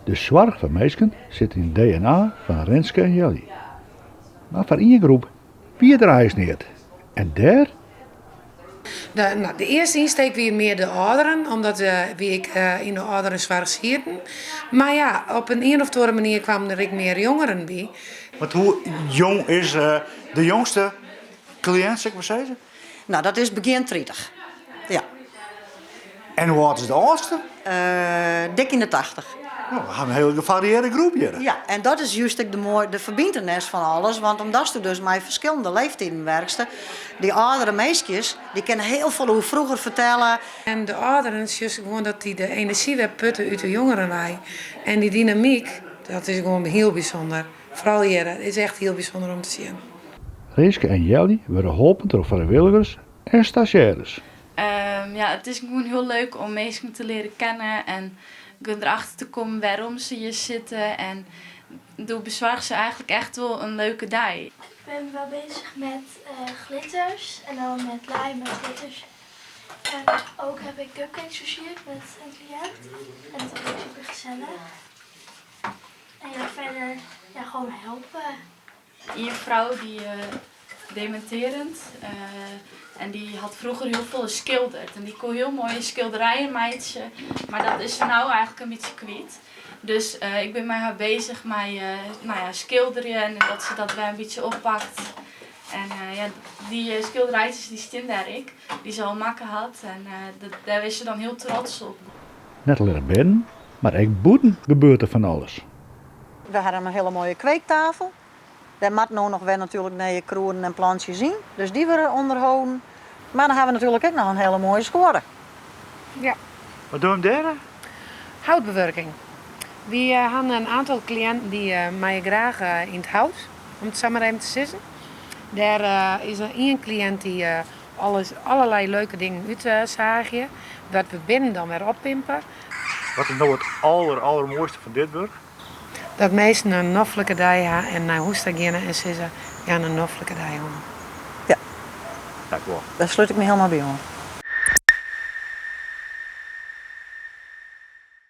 De zorg van mensen zit in het DNA van Renske en Jelly. Maar voor één groep wie draait niet. En daar? De eerste insteek weer meer de ouderen, omdat wie ik in de ouderenzorg zitten. Maar ja, op een of andere manier kwamen er ook meer jongeren bij. Want hoe jong is de jongste cliënt, zeg maar zeggen? Nou, dat is begin 30. Ja. En hoe oud is de oudste? Dik in de 80. Nou, we hebben een hele gevarieerde groep hier. Ja, en dat is juist de verbindenis van alles. Want omdat je dus met verschillende leeftijden werkst, die oudere meisjes, die kunnen heel veel hoe vroeger vertellen. En de ouderen, juist gewoon dat die de energie weer putten uit de jongeren wij. En die dynamiek, dat is gewoon heel bijzonder. Vooral hier, het is echt heel bijzonder om te zien. Renske en Jelly worden geholpen door vrijwilligers en stagiaires. Ja, het is gewoon heel leuk om mensen te leren kennen en erachter te komen waarom ze hier zitten. En door bezorgen ze eigenlijk echt wel een leuke dag. Ik ben wel bezig met glitters en dan met lijn met glitters. En ook heb ik cupcakes versierd met een cliënt. En dat is super gezellig. En ja, verder gewoon helpen. Een vrouw die dementerend en die had vroeger heel veel geschilderd. En die kon heel mooie schilderijen maken, maar dat is ze nou eigenlijk een beetje kwijt. Dus ik ben met haar bezig met schilderen en dat ze dat weer een beetje oppakt. En die schilderijtjes die staan daar die ze al maken had en daar is ze dan heel trots op. Net alleen binnen, maar ook buiten gebeurt er van alles. We hadden een hele mooie kweektafel. Daar moet nou nog weer natuurlijk naar je kroeren en plantjes zien. Dus die worden onderhouden. Maar dan hebben we natuurlijk ook nog een hele mooie score. Ja. Wat doen we daar? Houtbewerking. We hebben een aantal cliënten die mij graag in het hout, om het samen even te zeggen. Daar is er één cliënt die allerlei leuke dingen uitzagen. Dat we binnen dan weer oppimpen. Wat is nou het allermooiste van dit werk? Dat mensen een noffelijke dag hebben en naar huis gaan en zeggen, ja, een noffelijke dag. Ja. Dank u wel. Daar sluit ik me helemaal bij aan.